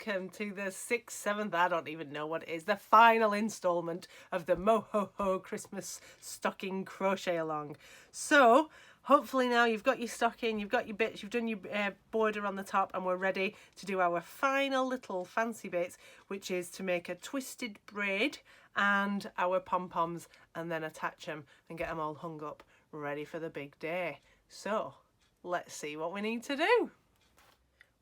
welcome to the 6th, 7th, I don't even know what it is, the final instalment of the Moho-Ho Christmas stocking crochet along. So hopefully now you've got your stocking, you've got your bits, you've done your border on the top, and we're ready to do our final little fancy bits, which is to make a twisted braid and our pom-poms, and then attach them and get them all hung up ready for the big day. So let's see what we need to do.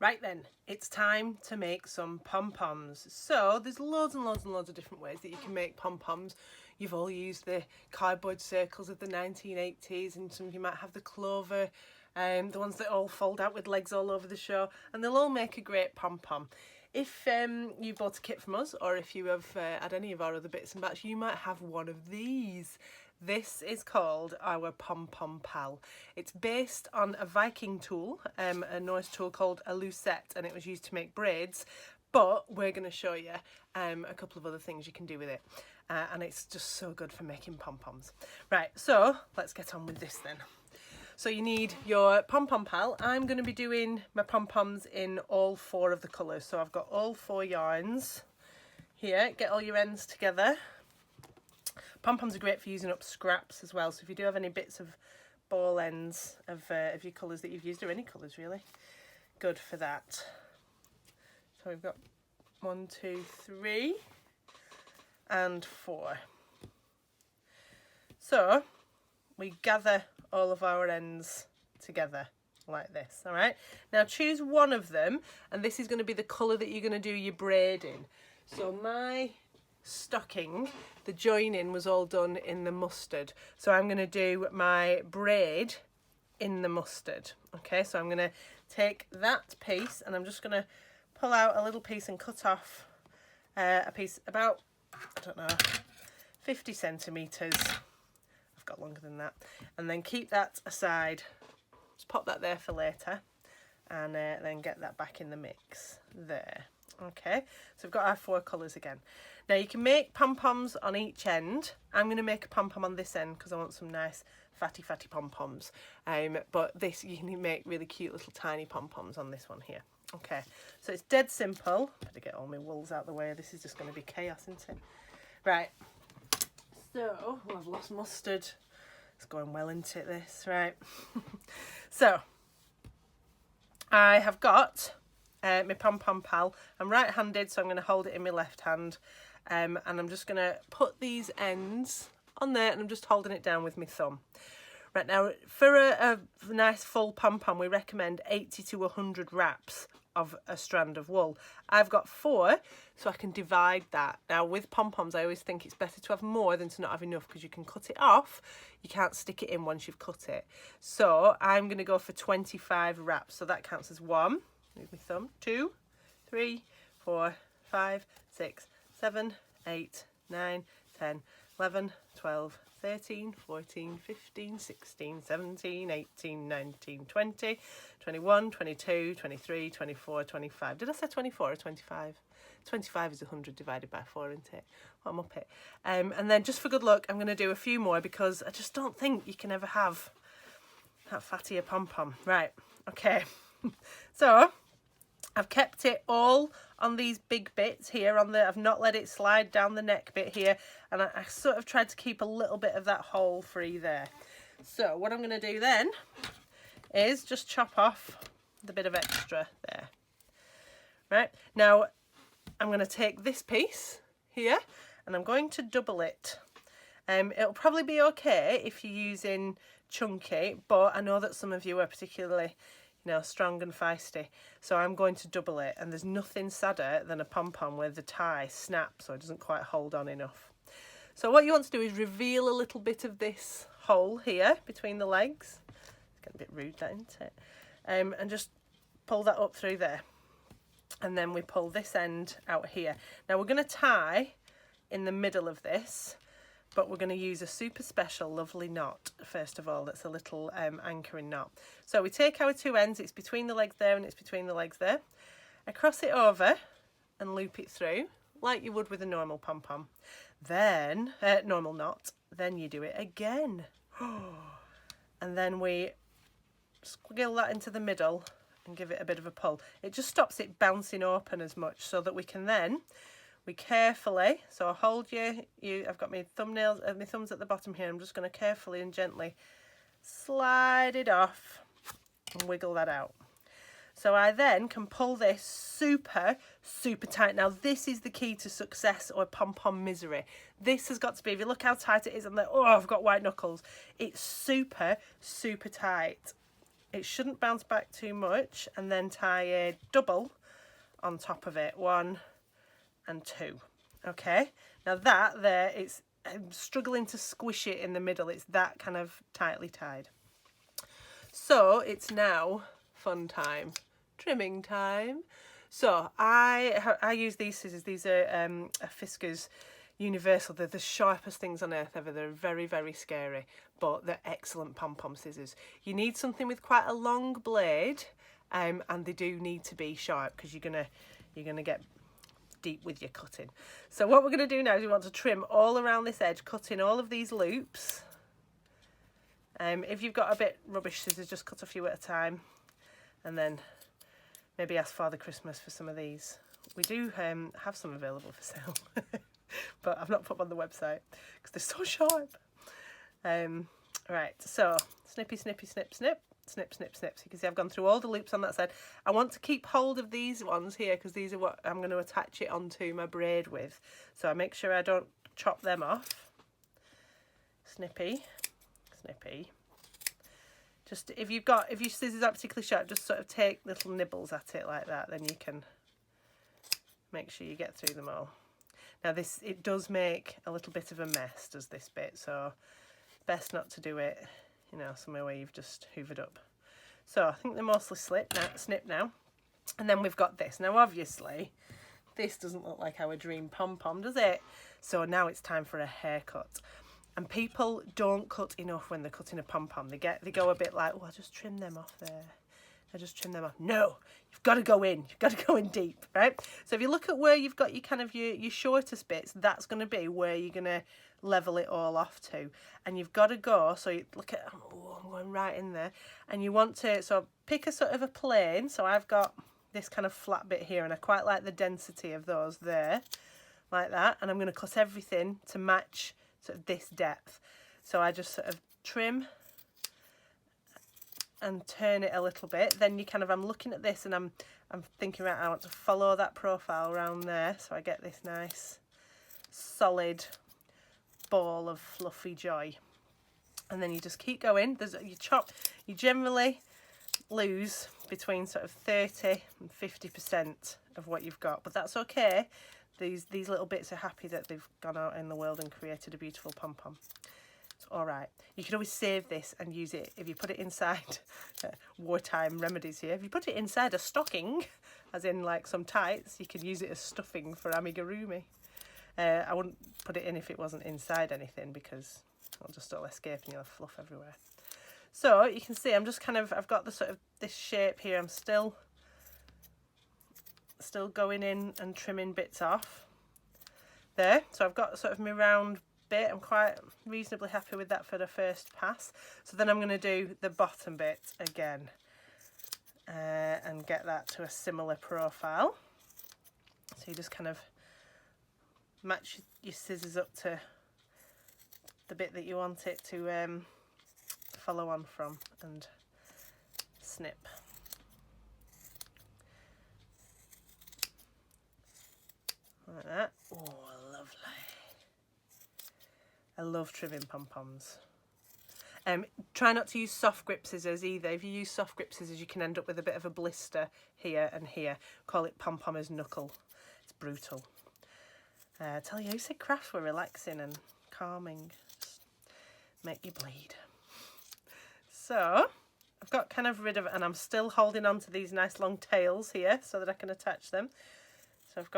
Right then, it's time to make some pom-poms. So there's loads and loads and loads of different ways that you can make pom-poms. You've all used the cardboard circles of the 1980s, and some of you might have the clover, the ones that all fold out with legs all over the show, and they'll all make a great pom-pom. If you bought a kit from us, or if you have had any of our other bits and bats, you might have one of these. This is called our Pom-Pom Pal. It's based on a Viking tool, a Norse tool called a lucette, and it was used to make braids, but we're going to show you a couple of other things you can do with it, and it's just so good for making pom-poms. Right, so let's get on with this then. So you need your Pom-Pom Pal. I'm going to be doing my pom-poms in all 4 of the colours, so I've got all 4 yarns here. Get all your ends together. Pom-poms are great for using up scraps as well, so if you do have any bits of ball ends of your colours that you've used, or any colours really, good for that. So we've got 1, 2, 3 and 4. So we gather all of our ends together like this. All right, now choose one of them, and this is going to be the colour that you're going to do your braid in. So my stocking, the joining was all done in the mustard, so I'm going to do my braid in the mustard. Okay, so I'm going to take that piece, and I'm just going to pull out a little piece and cut off a piece about, I don't know, 50 centimetres. I've got longer than that, and then keep that aside. Just pop that there for later, and then get that back in the mix there. Okay, so we've got our 4 colours again. Now you can make pom-poms on each end. I'm going to make a pom-pom on this end because I want some nice fatty pom-poms. But this, you can make really cute little tiny pom-poms on this one here. Okay, so it's dead simple. Better get all my wools out of the way. This is just going to be chaos, isn't it? Right, so I've lost mustard. It's going well into it, this, right? So I have got my Pom-Pom Pal. I'm right-handed, so I'm going to hold it in my left hand, and I'm just going to put these ends on there, and I'm just holding it down with my thumb. Right, now for a nice full pom-pom, we recommend 80 to 100 wraps of a strand of wool. I've got 4, so I can divide that. Now with pom-poms, I always think it's better to have more than to not have enough, because you can cut it off. You can't stick it in once you've cut it. So I'm going to go for 25 wraps, so that counts as 1. Move my thumb. 2, 3, 4, 5, 6, 7, 8, 9, 10, 11, 12, 13, 14, 15, 16, 17, 18, 19, 20, 21, 22, 23, 24, 25. Did I say 24 or 25? 25 is 100 divided by 4, isn't it? Well, I'm up it. And then just for good luck, I'm going to do a few more, because I just don't think you can ever have that fatty a pom-pom. Right, okay. So I've kept it all on these big bits here on the, I've not let it slide down the neck bit here, and I sort of tried to keep a little bit of that hole free there. So what I'm going to do then is just chop off the bit of extra there. Right, now I'm going to take this piece here, and I'm going to double it. It'll probably be okay if you're using chunky, but I know that some of you are particularly, you know, strong and feisty, so I'm going to double it. And there's nothing sadder than a pom-pom where the tie snaps or it doesn't quite hold on enough. So what you want to do is reveal a little bit of this hole here between the legs. It's getting a bit rude, that, isn't it? And just pull that up through there, and then we pull this end out here. Now we're going to tie in the middle of this, but we're going to use a super special lovely knot first of all. That's a little anchoring knot. So we take our 2 ends, it's between the legs there and it's between the legs there. I cross it over and loop it through like you would with a normal pom-pom. Then, normal knot, then you do it again. And then we squiggle that into the middle and give it a bit of a pull. It just stops it bouncing open as much, so that we can then, we carefully, so hold I've got my thumbnails and my thumbs at the bottom here. I'm just going to carefully and gently slide it off and wiggle that out. So I then can pull this super, super tight. Now this is the key to success or pom-pom misery. This has got to be, if you look how tight it is, I'm like, oh, I've got white knuckles. It's super, super tight. It shouldn't bounce back too much, and then tie a double on top of it, 1 and 2. Okay, now that there, I'm struggling to squish it in the middle. It's that kind of tightly tied. So it's now fun time, trimming time. So I use these scissors. These are a Fiskars Universal. They're the sharpest things on earth ever. They're very, very scary, but they're excellent pom-pom scissors. You need something with quite a long blade, and they do need to be sharp, because you're gonna get deep with your cutting. So what we're going to do now is we want to trim all around this edge, cutting all of these loops. If you've got a bit rubbish scissors, just cut a few at a time, and then maybe ask Father Christmas for some of these. We do have some available for sale, but I've not put them on the website because they're so sharp. Right, so snippy, snippy, snip, snip, snip, snip, snip. So you can see I've gone through all the loops on that side. I want to keep hold of these ones here, because these are what I'm going to attach it onto my braid with. So I make sure I don't chop them off. Snippy, snippy. Just if your scissors aren't particularly sharp, just sort of take little nibbles at it like that. Then you can make sure you get through them all. Now it does make a little bit of a mess, does this bit? So best not to do it, somewhere where you've just hoovered up. So I think they're mostly snip now. And then we've got this. Now obviously this doesn't look like our dream pom-pom, does it? So now it's time for a haircut. And people don't cut enough when they're cutting a pom-pom. They go a bit like, oh, I'll just trim them off there. I'll just trim them off. No, you've got to go in. You've got to go in deep, right? So if you look at where you've got your shortest bits, that's going to be where you're going to level it all off to. And you've got to go, so you look at, oh, I'm going right in there. And you want to, so pick a sort of a plane. So I've got this kind of flat bit here, and I quite like the density of those there, like that. And I'm going to cut everything to match sort of this depth. So I just sort of trim and turn it a little bit. Then I'm looking at this and I'm thinking, right, I want to follow that profile around there, so I get this nice solid ball of fluffy joy. And then you just keep going. You generally lose between sort of 30 and 50% of what you've got, but that's okay. These little bits are happy that they've gone out in the world and created a beautiful pom-pom. It's all right. You can always save this and use it if you put it inside, wartime remedies here. If you put it inside a stocking, as in like some tights, you can use it as stuffing for amigurumi. I wouldn't put it in if it wasn't inside anything, because it'll just all escape and you'll have fluff everywhere. So you can see I've got the sort of this shape here. I'm still going in and trimming bits off there. So I've got sort of my round bit. I'm quite reasonably happy with that for the first pass. So then I'm going to do the bottom bit again and get that to a similar profile. So you just kind of match your scissors up to the bit that you want it to follow on from, and snip. Like that. Oh, lovely. I love trimming pom-poms. Try not to use soft grip scissors either. If you use soft grip scissors, you can end up with a bit of a blister here and here. Call it pom-pommer's knuckle. It's brutal. I tell you, who said crafts were relaxing and calming? Just make you bleed. So I've got kind of rid of it, and I'm still holding on to these nice long tails here so that I can attach them. So I've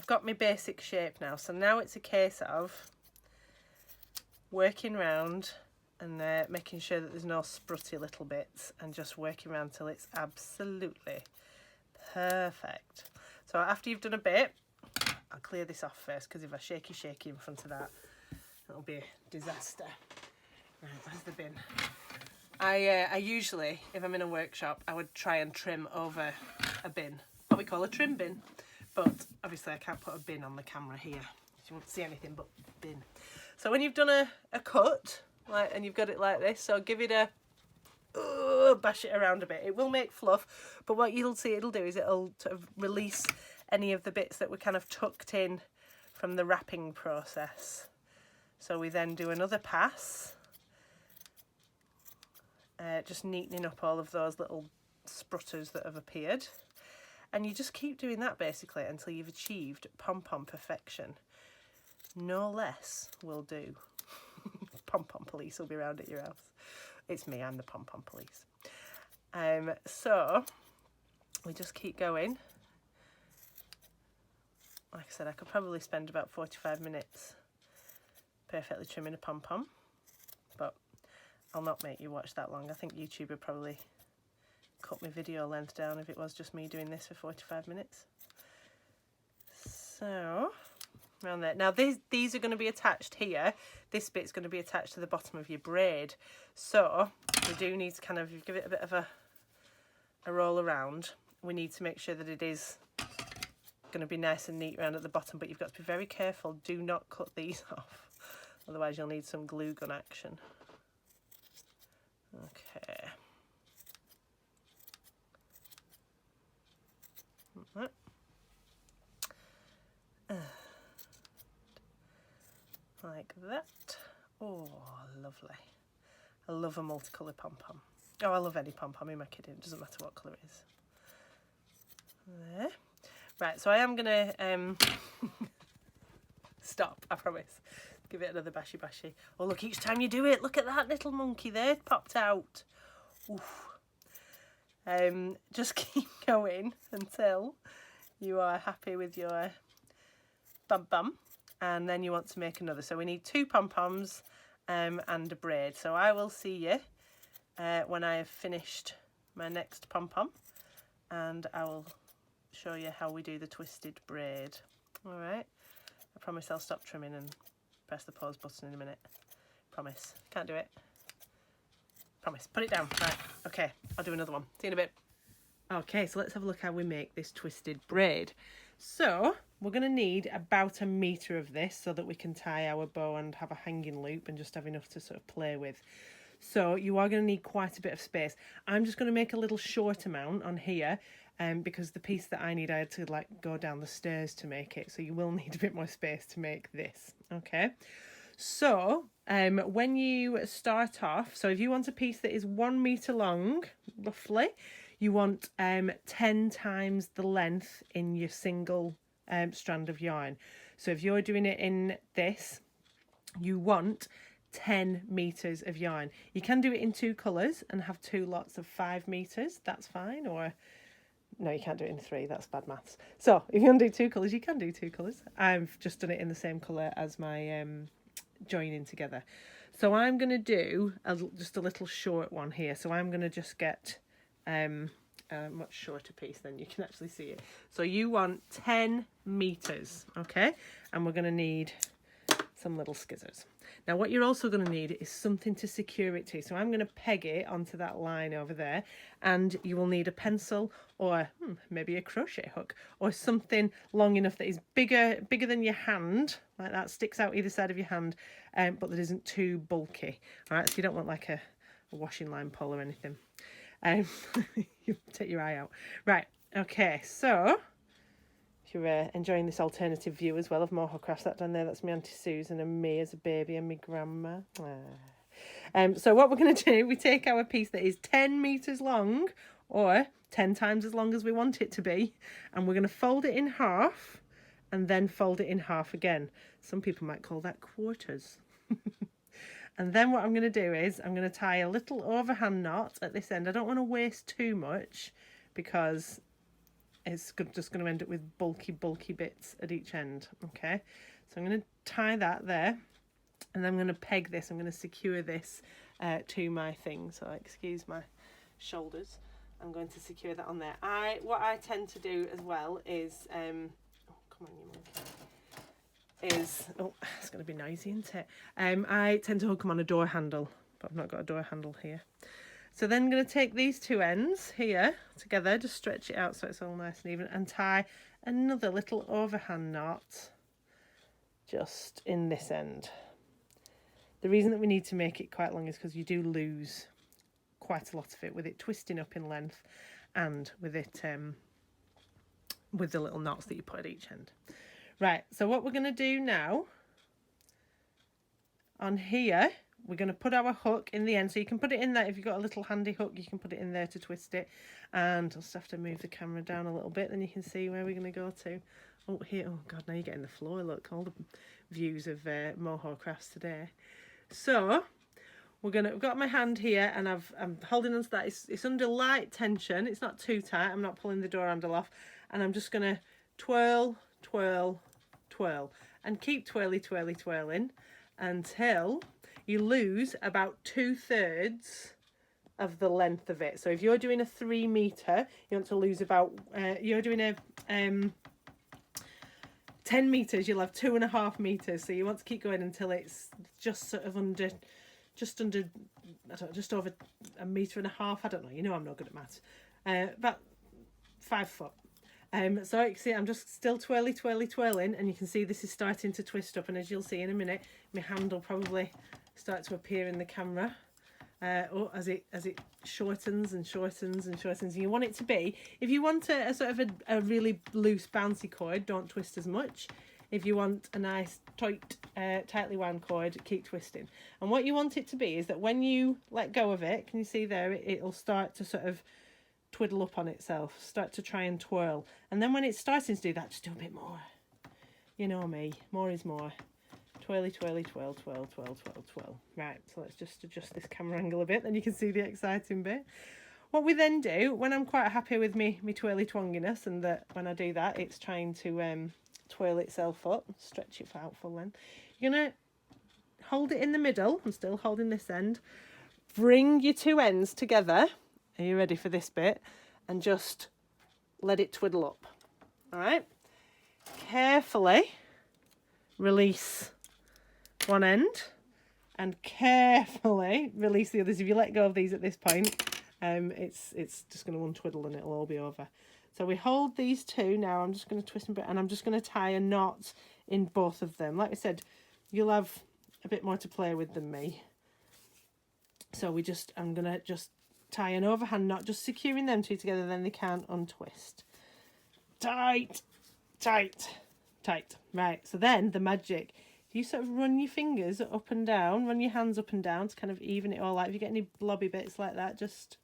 got my basic shape now. So now it's a case of working round and making sure that there's no sprutty little bits, and just working around till it's absolutely perfect. So after you've done a bit, I'll clear this off first, because if I shaky in front of that, it'll be a disaster. Right, where's the bin? I usually, if I'm in a workshop, I would try and trim over a bin, what we call a trim bin. But obviously I can't put a bin on the camera here. You won't see anything but bin. So when you've done a cut, like, and you've got it like this, so give it a, bash it around a bit. It will make fluff, but what you'll see it'll do is it'll sort of release any of the bits that were kind of tucked in from the wrapping process. So we then do another pass, just neatening up all of those little sprutters that have appeared. And you just keep doing that basically until you've achieved pom-pom perfection. No less will do. Pom-pom police will be around at your house. It's me, I'm the pom-pom police. So we just keep going. Like I said, I could probably spend about 45 minutes perfectly trimming a pom-pom, but I'll not make you watch that long. I think YouTube would probably cut my video length down if it was just me doing this for 45 minutes. So around there. Now these are going to be attached here. This bit's going to be attached to the bottom of your braid. So we do need to kind of give it a bit of a roll around. We need to make sure that it is going to be nice and neat around at the bottom, but you've got to be very careful. Do not cut these off, otherwise you'll need some glue gun action. Okay. Like that. Oh, lovely. I love a multicoloured pom-pom. Oh, I love any pom-pom, who am I kidding? It doesn't matter what colour it is. There. Right, so I am going to stop, I promise. Give it another bashy bashy. Oh, look, each time you do it, look at that little monkey there, popped out. Oof. Just keep going until you are happy with your bum, and then you want to make another. So we need 2 pom-poms and a braid. So I will see you when I have finished my next pom-pom, and I will show you how we do the twisted braid. All right, I promise I'll stop trimming and press the pause button in a minute. Promise. Can't do it. Promise. Put it down. Right, okay, I'll do another one. See you in a bit. Okay, so let's have a look how we make this twisted braid. So we're going to need about 1 metre of this so that we can tie our bow and have a hanging loop and just have enough to sort of play with. So you are going to need quite a bit of space. I'm just going to make a little short amount on here because the piece that I need, I had to like go down the stairs to make it. So you will need a bit more space to make this. Okay. So when you start off, so if you want a piece that is 1 metre long, roughly, you want 10 times the length in your single strand of yarn. So if you're doing it in this, you want 10 metres of yarn. You can do it in 2 colours and have 2 lots of 5 metres, that's fine. Or no, you can't do it in 3, that's bad maths. So if you want to do 2 colours, you can do 2 colours. I've just done it in the same colour as my joining together. So I'm going to do just a little short one here. So I'm going to just get a much shorter piece, then you can actually see it. So you want 10 metres, okay? And we're going to need some little scissors. Now what you're also going to need is something to secure it to. So I'm going to peg it onto that line over there, and you will need a pencil or maybe a crochet hook or something long enough that is bigger than your hand, like that, sticks out either side of your hand, but that isn't too bulky. All right, so you don't want like a washing line pole or anything. You take your eye out. Right, okay, so if you're enjoying this alternative view as well of Moho Crafts, that down there, that's my Auntie Susan and me as a baby and my grandma. So what we're going to do, we take our piece that is 10 metres long, or 10 times as long as we want it to be, and we're going to fold it in half and then fold it in half again. Some people might call that quarters. And then what I'm going to do is I'm going to tie a little overhand knot at this end. I don't want to waste too much because it's just going to end up with bulky bits at each end. Okay, so I'm going to tie that there, and I'm going to peg this. I'm going to secure this to my thing. So excuse my shoulders. I'm going to secure that on there. What I tend to do as well is oh, come on, you monkey. Oh, it's going to be noisy, isn't it? I tend to hook them on a door handle, but I've not got a door handle here. So then I'm going to take these two ends here together, just stretch it out so it's all nice and even, and tie another little overhand knot just in this end. The reason that we need to make it quite long is because you do lose quite a lot of it with it twisting up in length and with it with the little knots that you put at each end. Right, so what we're going to do now on here, we're going to put our hook in the end. So you can put it in there. If you've got a little handy hook, you can put it in there to twist it. And I'll just have to move the camera down a little bit, then you can see where we're going to go to. Oh, here. Oh, God, now you're getting the floor. Look, all the views of Moho crafts today. So we've got my hand here, and I'm holding onto that. It's under light tension. It's not too tight. I'm not pulling the door handle off. And I'm just going to twirl, twirl, twirl. And keep twirly, twirly, twirling until you lose about 2/3 of the length of it. So if you're doing a 3 meter, you want to lose about, you're doing a 10 meters, you'll have 2.5 meters. So you want to keep going until it's just sort of under, I don't know, just over 1.5 meters. I don't know, you know I'm not good at maths. About 5 foot. So you can see I'm just still twirly, twirly, twirling, and you can see this is starting to twist up, and as you'll see in a minute, my hand will probably start to appear in the camera as it shortens and shortens and shortens. And you want it to be, if you want a sort of a really loose bouncy cord, don't twist as much. If you want a nice tight tightly wound cord, keep twisting. And what you want it to be is that when you let go of it, can you see there, it'll start to sort of twiddle up on itself, start to try and twirl. And then when it's starting to do that, just do a bit more. You know me, more is more. Twirly, twirly, twirl, twirl, twirl, twirl, twirl. Right, so let's just adjust this camera angle a bit, then you can see the exciting bit. What we then do, when I'm quite happy with me twirly twonginess, and that when I do that, it's trying to twirl itself up, stretch it out full length. You're going to hold it in the middle. I'm still holding this end. Bring your two ends together. Are you ready for this bit? And just let it twiddle up. All right. Carefully release one end and carefully release the others. If you let go of these at this point, it's just going to untwiddle and it'll all be over. So we hold these two now. I'm just going to twist them a bit, and I'm just going to tie a knot in both of them. Like I said, you'll have a bit more to play with than me. So I'm going to just tie an overhand knot, just securing them two together, then they can't untwist. Tight, tight, tight. Right, so then the magic. If you sort of run your fingers up and down, run your hands up and down to kind of even it all out. If you get any blobby bits like that, just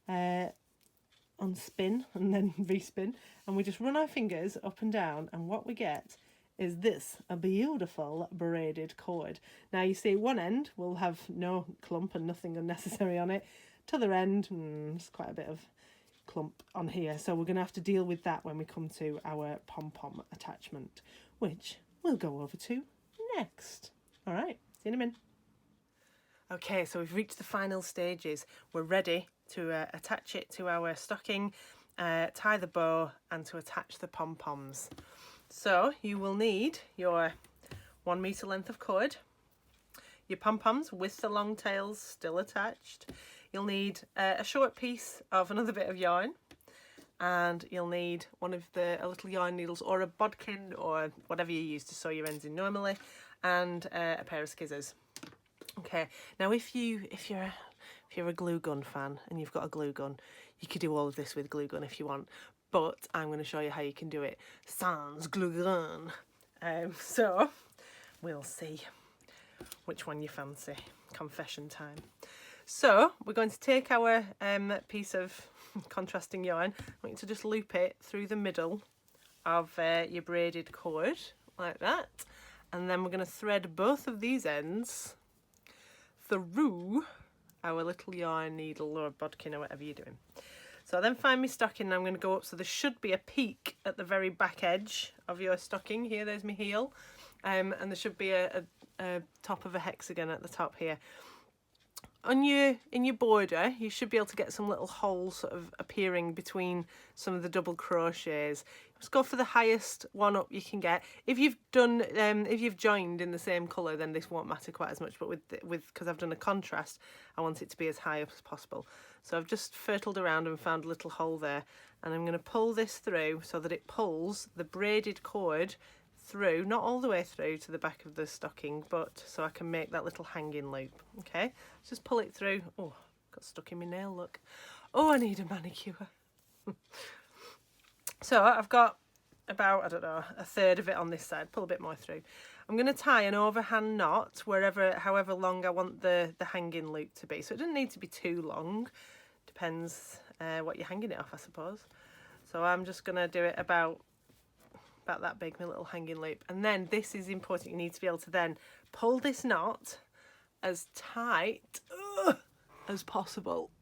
unspin and then respin. And we just run our fingers up and down, and what we get is this, a beautiful braided cord. Now you see one end will have no clump and nothing unnecessary on it. T'other end, there's quite a bit of clump on here. So we're going to have to deal with that when we come to our pom-pom attachment, which we'll go over to next. All right, see you in a minute. Okay, so we've reached the final stages. We're ready to attach it to our stocking, tie the bow, and to attach the pom-poms. So you will need your 1 meter length of cord, your pom-poms with the long tails still attached. You'll need a short piece of another bit of yarn, and you'll need a little yarn needles or a bodkin or whatever you use to sew your ends in normally, and a pair of scissors. Okay, now if you're a glue gun fan and you've got a glue gun, you could do all of this with glue gun if you want, but I'm going to show you how you can do it sans glue gun. So we'll see which one you fancy. Confession time. So we're going to take our piece of contrasting yarn. I want you to just loop it through the middle of your braided cord like that, and then we're going to thread both of these ends through our little yarn needle or bodkin or whatever you're doing. So then find my stocking, and I'm going to go up, so there should be a peak at the very back edge of your stocking. Here, there's my heel, and there should be a top of a hexagon at the top here. on your in your border, you should be able to get some little holes sort of appearing between some of the double crochets. Just go for the highest one up you can get. If you've done if you've joined in the same colour, then this won't matter quite as much, but with because I've done a contrast, I want it to be as high up as possible. So I've just fertled around and found a little hole there, and I'm going to pull this through so that it pulls the braided cord through, not all the way through to the back of the stocking, but so I can make that little hanging loop. Okay, just pull it through. Oh, got stuck in my nail, look. Oh, I need a manicure. So I've got about, I don't know, a third of it on this side. Pull a bit more through. I'm going to tie an overhand knot however long I want the hanging loop to be. So it doesn't need to be too long. Depends what you're hanging it off, I suppose. So I'm just going to do it about that big, my little hanging loop. And then this is important. You need to be able to then pull this knot as tight as possible.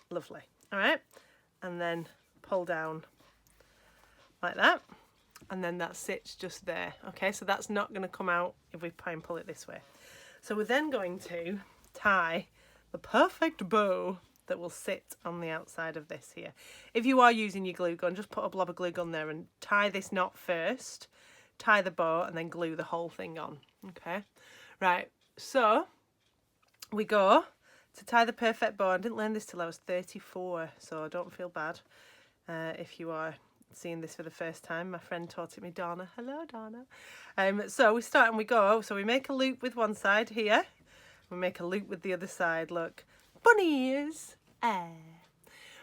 Lovely. All right, and then pull down like that, and then that sits just there. Okay, so that's not going to come out if we try and pull it this way. So we're then going to tie the perfect bow that will sit on the outside of this here. If you are using your glue gun, just put a blob of glue gun there and tie this knot first, tie the bow, and then glue the whole thing on. Okay, right, so we go to tie the perfect bow. I didn't learn this till I was 34, so don't feel bad if you are seeing this for the first time. My friend taught it me, Donna. Hello, Donna. So we start and we go. So we make a loop with one side here. We make a loop with the other side. Look, bunny ears.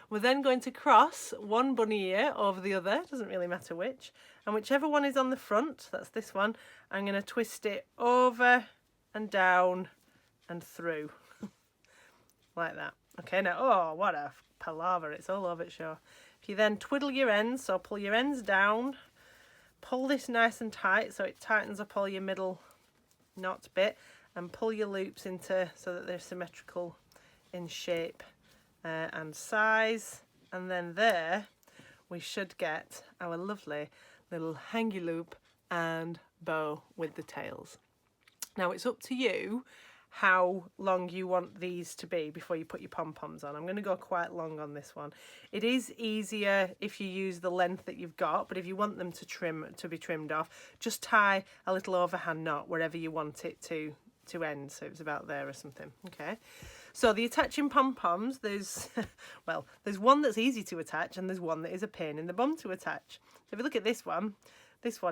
We're then going to cross one bunny ear over the other. Doesn't really matter which. And whichever one is on the front, that's this one, I'm going to twist it over and down and through. Like that. Okay, now, oh, what a palaver. It's all over its show. If you then twiddle your ends, so pull your ends down, pull this nice and tight so it tightens up all your middle knot bit, and pull your loops into so that they're symmetrical in shape and size. And then there we should get our lovely little hangy loop and bow with the tails. Now it's up to you how long you want these to be before you put your pom-poms on. I'm going to go quite long on this one. It is easier if you use the length that you've got, but if you want them to be trimmed off, just tie a little overhand knot wherever you want it to end, so it's about there or something. Okay, so the attaching pom-poms, there's well, there's one that's easy to attach and there's one that is a pain in the bum to attach. So if you look at this one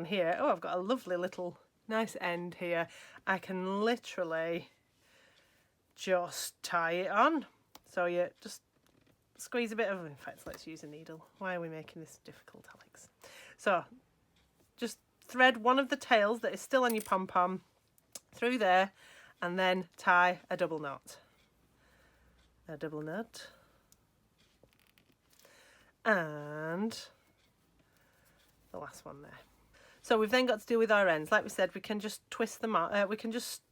here, oh, I've got a lovely little nice end here. I can literally just tie it on. So you just squeeze a bit of, in fact, let's use a needle. Why are we making this difficult, Alex? So just thread one of the tails that is still on your pom-pom through there, and then tie a double knot. A double knot. And the last one there. So we've then got to deal with our ends. Like we said, we can just twist them out. We can just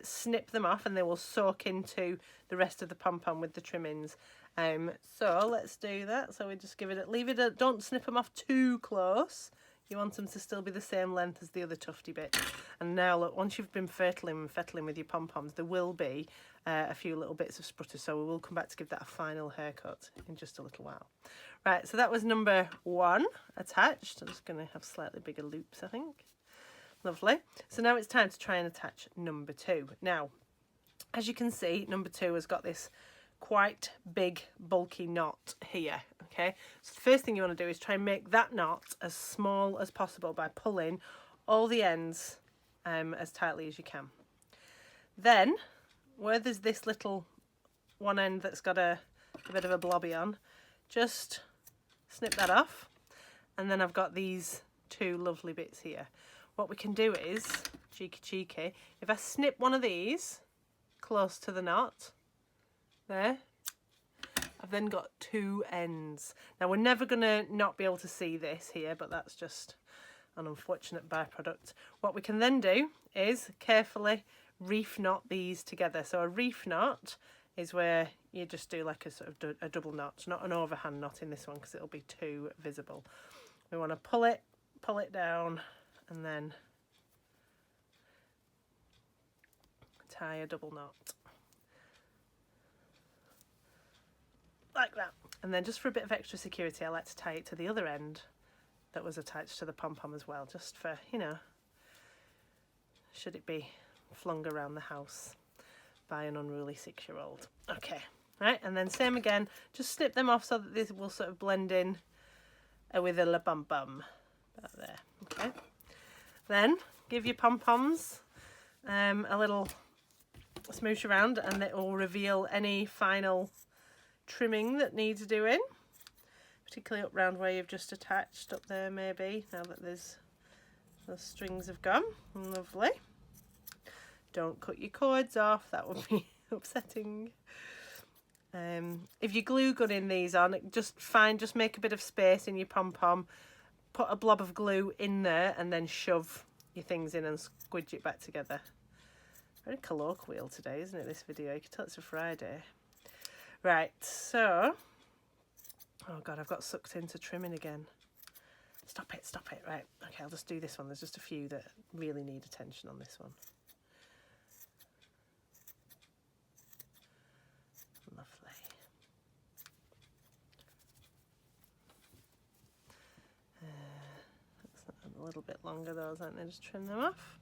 snip them off and they will soak into the rest of the pom-pom with the trimmings. So let's do that. So we just don't snip them off too close. You want them to still be the same length as the other tufty bit. And now look, once you've been fettling with your pom-poms, there will be a few little bits of sprutter, so we will come back to give that a final haircut in just a little while. Right, so that was number 1 attached. I'm just going to have slightly bigger loops, I think. Lovely. So now it's time to try and attach number 2. Now, as you can see, number 2 has got this quite big, bulky knot here. Okay, so the first thing you want to do is try and make that knot as small as possible by pulling all the ends as tightly as you can. Then, where there's this little one end that's got a bit of a blobby on, just snip that off. And then I've got these 2 lovely bits here. What we can do is, cheeky, if I snip one of these close to the knot, there, I've then got 2 ends. Now we're never going to not be able to see this here, but that's just an unfortunate byproduct. What we can then do is carefully reef knot these together. So a reef knot is where you just do like a sort of a double knot, not an overhand knot in this one because it'll be too visible. We want to pull it down and then tie a double knot like that. And then just for a bit of extra security, I like to tie it to the other end that was attached to the pom-pom as well, just for, you know, should it be flung around the house by an unruly 6-year-old. Okay, right, and then same again, just snip them off so that this will sort of blend in with a la bum bum. About there, okay. Then give your pom-poms a little smoosh around and it will reveal any final trimming that needs doing, particularly up round where you've just attached up there maybe, now that those strings have gone. Lovely. Don't cut your cords off, that would be upsetting. If you glue gunning these on, just make a bit of space in your pom-pom, put a blob of glue in there and then shove your things in and squidge it back together. Very colloquial today, isn't it, this video? You can tell it's a Friday. Right, so, oh God, I've got sucked into trimming again. Stop it, right. Okay, I'll just do this one. There's just a few that really need attention on this one. Lovely. Looks a little bit longer those, aren't they? Just trim them off.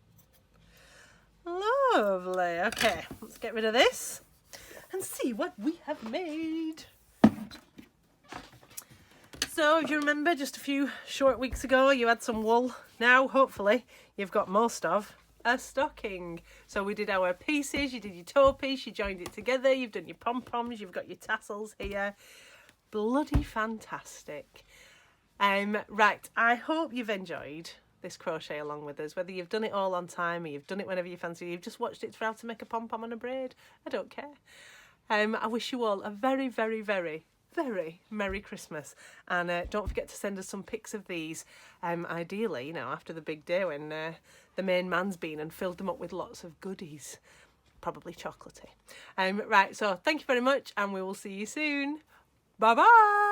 Lovely. Okay, let's get rid of this and see what we have made. So if you remember just a few short weeks ago you had some wool. Now hopefully you've got most of a stocking. So we did our pieces, you did your toe piece, you joined it together, you've done your pom-poms, you've got your tassels here. Bloody fantastic. Right, I hope you've enjoyed this crochet along with us, whether you've done it all on time or you've done it whenever you fancy, you've just watched it for how to make a pom-pom and a braid. I don't care. I wish you all a very, very, very, very Merry Christmas, and don't forget to send us some pics of these, ideally, you know, after the big day when the main man's been and filled them up with lots of goodies, probably chocolatey. Right, so thank you very much and we will see you soon. Bye bye.